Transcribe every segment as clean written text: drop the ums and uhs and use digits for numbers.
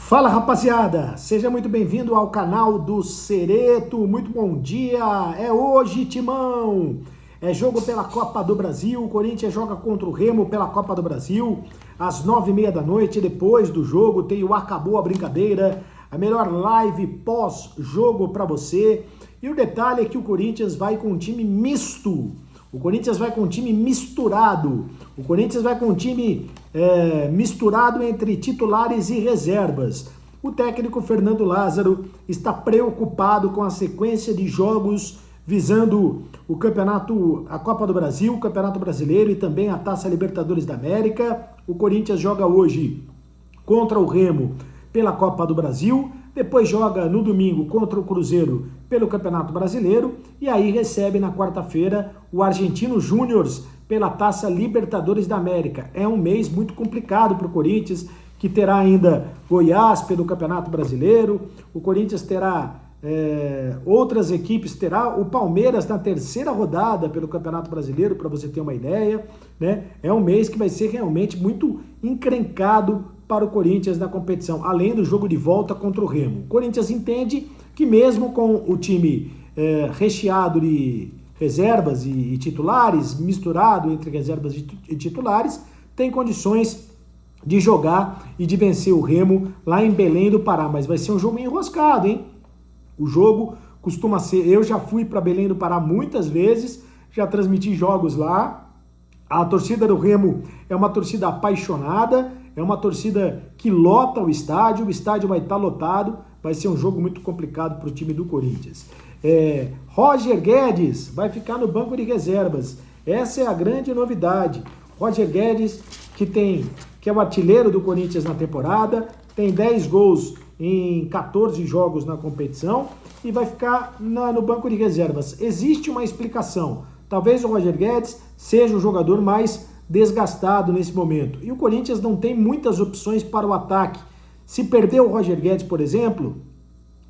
Fala, rapaziada, seja muito bem-vindo ao canal do Cereto, muito bom dia, é hoje, Timão, é jogo pela Copa do Brasil, o Corinthians joga contra o Remo pela Copa do Brasil, às 9h30 da noite, depois do jogo tem o Acabou a Brincadeira, a melhor live pós-jogo para você, e o detalhe é que o Corinthians vai com um time misto, o Corinthians vai com um time misturado, o Corinthians vai com um time misturado entre titulares e reservas. O técnico Fernando Lázaro está preocupado com a sequência de jogos visando o campeonato, a Copa do Brasil, o Campeonato Brasileiro e também a Taça Libertadores da América. O Corinthians joga hoje contra o Remo pela Copa do Brasil, depois joga no domingo contra o Cruzeiro pelo Campeonato Brasileiro e aí recebe na quarta-feira o Argentino Júnior pela Taça Libertadores da América. É um mês muito complicado para o Corinthians, que terá ainda Goiás pelo Campeonato Brasileiro, o Corinthians terá outras equipes, terá o Palmeiras na terceira rodada pelo Campeonato Brasileiro, para você ter uma ideia, né? É um mês que vai ser realmente muito encrencado para o Corinthians na competição, além do jogo de volta contra o Remo. O Corinthians entende que mesmo com o time recheado de reservas e titulares, misturado entre reservas e titulares, tem condições de jogar e de vencer o Remo lá em Belém do Pará, mas vai ser um jogo enroscado, hein? O jogo costuma ser, eu já fui para Belém do Pará muitas vezes, já transmiti jogos lá, a torcida do Remo é uma torcida apaixonada, é uma torcida que lota o estádio vai estar lotado, vai ser um jogo muito complicado para o time do Corinthians. Roger Guedes vai ficar no banco de reservas, essa é a grande novidade. Roger Guedes, que é o artilheiro do Corinthians na temporada, tem 10 gols em 14 jogos na competição e vai ficar no banco de reservas. Existe uma explicação, talvez o Roger Guedes seja o jogador mais desgastado nesse momento, e o Corinthians não tem muitas opções para o ataque. Se perder o Roger Guedes, por exemplo,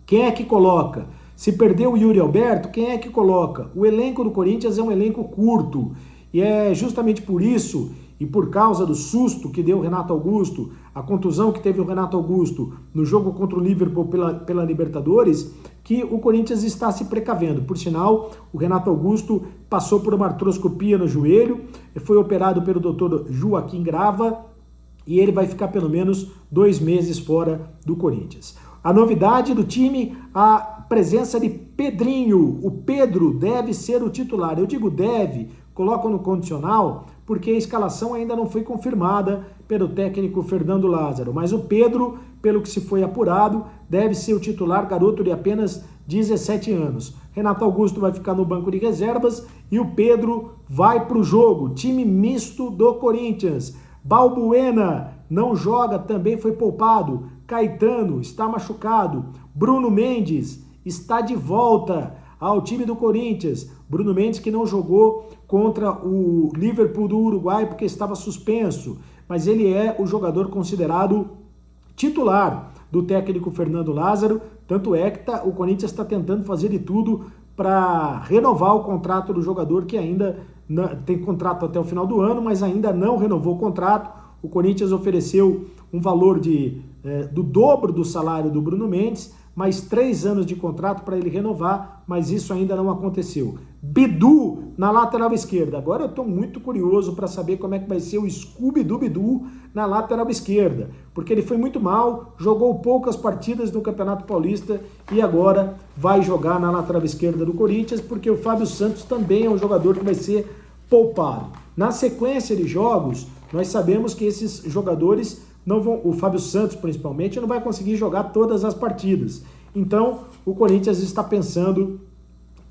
quem é que coloca? Se perder o Yuri Alberto, quem é que coloca? O elenco do Corinthians é um elenco curto, e é justamente por isso, e por causa do susto que deu o Renato Augusto, a contusão que teve o Renato Augusto no jogo contra o Liverpool pela Libertadores, que o Corinthians está se precavendo. Por sinal, o Renato Augusto passou por uma artroscopia no joelho, foi operado pelo Dr. Joaquim Grava, e ele vai ficar pelo menos 2 meses fora do Corinthians. A novidade do time, a presença de Pedrinho. O Pedro deve ser o titular. Eu digo deve, coloco no condicional, porque a escalação ainda não foi confirmada pelo técnico Fernando Lázaro. Mas o Pedro, pelo que se foi apurado, deve ser o titular, garoto de apenas 17 anos. Renato Augusto vai ficar no banco de reservas e o Pedro vai para o jogo. Time misto do Corinthians. Balbuena não joga, também foi poupado. Caetano está machucado. Bruno Mendes está de volta ao time do Corinthians. Bruno Mendes, que não jogou contra o Liverpool do Uruguai porque estava suspenso, mas ele é o jogador considerado titular do técnico Fernando Lázaro, tanto é que o Corinthians está tentando fazer de tudo para renovar o contrato do jogador, que ainda tem contrato até o final do ano, mas ainda não renovou o contrato. O Corinthians ofereceu um valor do dobro do salário do Bruno Mendes, mais 3 anos de contrato para ele renovar, mas isso ainda não aconteceu. Bidu na lateral esquerda. Agora eu estou muito curioso para saber como é que vai ser o Scooby do Bidu na lateral esquerda, porque ele foi muito mal, jogou poucas partidas no Campeonato Paulista e agora vai jogar na lateral esquerda do Corinthians, porque o Fábio Santos também é um jogador que vai ser poupado. Na sequência de jogos, nós sabemos que esses jogadores não vão, o Fábio Santos principalmente, não vai conseguir jogar todas as partidas. Então, o Corinthians está pensando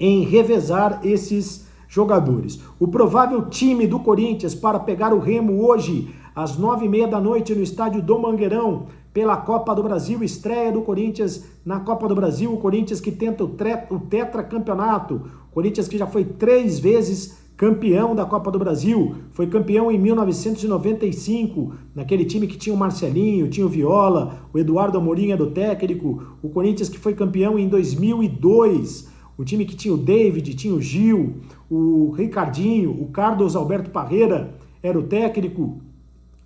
em revezar esses jogadores. O provável time do Corinthians para pegar o Remo hoje, às 9h30 da noite, no estádio do Mangueirão, pela Copa do Brasil, estreia do Corinthians na Copa do Brasil, o Corinthians que tenta o tetracampeonato, o Corinthians que já foi 3 vezes campeão da Copa do Brasil, foi campeão em 1995, naquele time que tinha o Marcelinho, tinha o Viola, o Eduardo Amorim era o técnico, o Corinthians que foi campeão em 2002, o time que tinha o David, tinha o Gil, o Ricardinho, o Carlos Alberto Parreira era o técnico,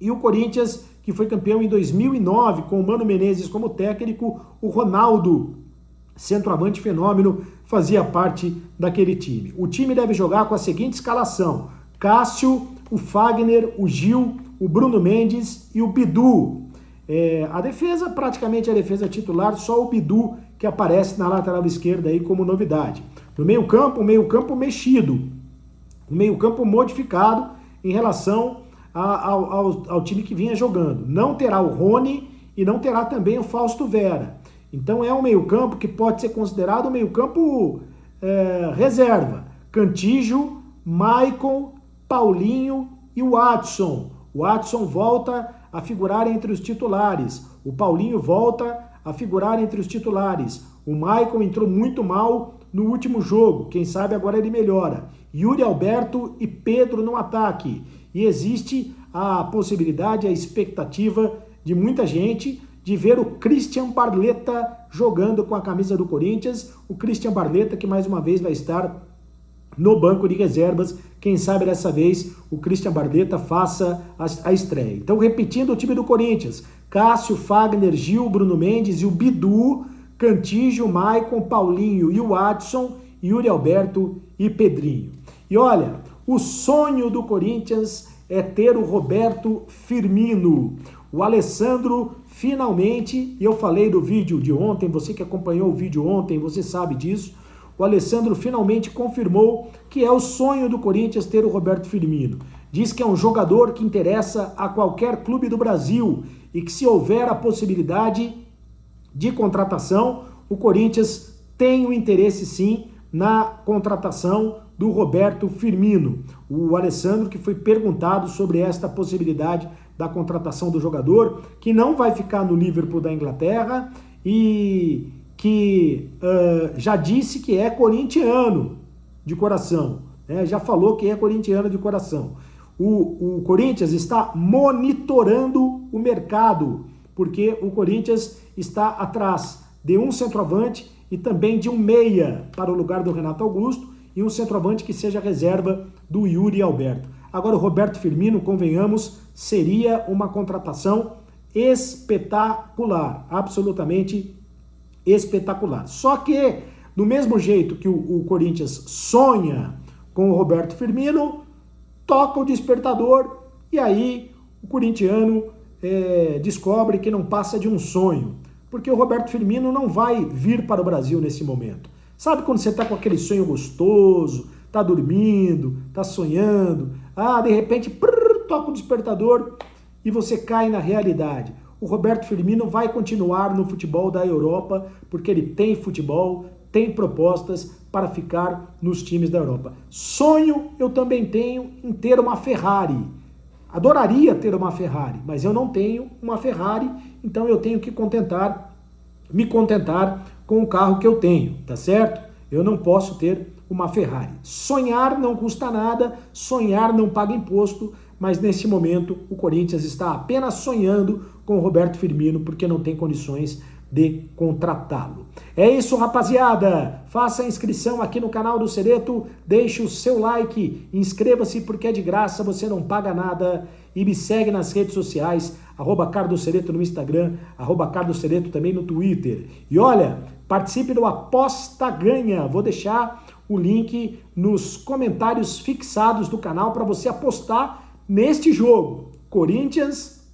e o Corinthians que que foi campeão em 2009 com o Mano Menezes como técnico. O Ronaldo, centroavante fenômeno, fazia parte daquele time. O time deve jogar com a seguinte escalação: Cássio, o Fagner, o Gil, o Bruno Mendes e o Bidu. A defesa, praticamente a defesa titular, só o Bidu que aparece na lateral esquerda aí como novidade. No meio-campo, o meio-campo mexido, o meio-campo modificado em relação ao time que vinha jogando. Não terá o Rony e não terá também o Fausto Vera. Então é um meio-campo que pode ser considerado um meio-campo reserva. Cantígio, Maicon, Paulinho e o Watson. O Watson volta a figurar entre os titulares. O Paulinho volta a figurar entre os titulares. O Maicon entrou muito mal no último jogo. Quem sabe agora ele melhora. Yuri Alberto e Pedro no ataque. E existe a possibilidade, a expectativa de muita gente de ver o Christian Barletta jogando com a camisa do Corinthians. O Christian Barletta que mais uma vez vai estar no banco de reservas. Quem sabe dessa vez o Christian Barletta faça a estreia. Então, repetindo o time do Corinthians: Cássio, Fagner, Gil, Bruno Mendes e o Bidu, Cantígio, Maicon, Paulinho e o Watson, Yuri Alberto e Pedrinho. E olha, o sonho do Corinthians é ter o Roberto Firmino. O Alessandro finalmente, e eu falei do vídeo de ontem, você que acompanhou o vídeo ontem, você sabe disso, o Alessandro finalmente confirmou que é o sonho do Corinthians ter o Roberto Firmino. Diz que é um jogador que interessa a qualquer clube do Brasil e que se houver a possibilidade de contratação, o Corinthians tem o interesse sim na contratação do Roberto Firmino. O Alessandro que foi perguntado sobre esta possibilidade da contratação do jogador, que não vai ficar no Liverpool da Inglaterra e que já disse que é corintiano de coração, né? Já falou que é corintiano de coração. O Corinthians está monitorando o mercado, porque o Corinthians está atrás de um centroavante e também de um meia para o lugar do Renato Augusto e um centroavante que seja reserva do Yuri Alberto. Agora o Roberto Firmino, convenhamos, seria uma contratação espetacular, absolutamente espetacular. Só que, do mesmo jeito que o Corinthians sonha com o Roberto Firmino, toca o despertador e aí o corintiano descobre que não passa de um sonho, porque o Roberto Firmino não vai vir para o Brasil nesse momento. Sabe quando você está com aquele sonho gostoso, está dormindo, está sonhando, de repente toca o despertador e você cai na realidade. O Roberto Firmino vai continuar no futebol da Europa, porque ele tem futebol, tem propostas para ficar nos times da Europa. Sonho eu também tenho em ter uma Ferrari. Adoraria ter uma Ferrari, mas eu não tenho uma Ferrari, então eu tenho que me contentar com o carro que eu tenho, tá certo? Eu não posso ter uma Ferrari. Sonhar não custa nada, sonhar não paga imposto, mas nesse momento o Corinthians está apenas sonhando com o Roberto Firmino porque não tem condições de contratá-lo. É isso, rapaziada. Faça a inscrição aqui no canal do Cereto, deixe o seu like, inscreva-se porque é de graça, você não paga nada e me segue nas redes sociais, @CardoCereto no Instagram, @CardoCereto também no Twitter. E olha, participe do Aposta Ganha. Vou deixar o link nos comentários fixados do canal para você apostar neste jogo. Corinthians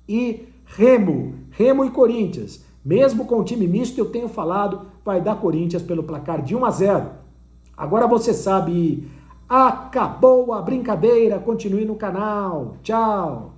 e Remo e Corinthians. Mesmo com o time misto, eu tenho falado, vai dar Corinthians pelo placar de 1-0. Agora você sabe, acabou a brincadeira, continue no canal. Tchau!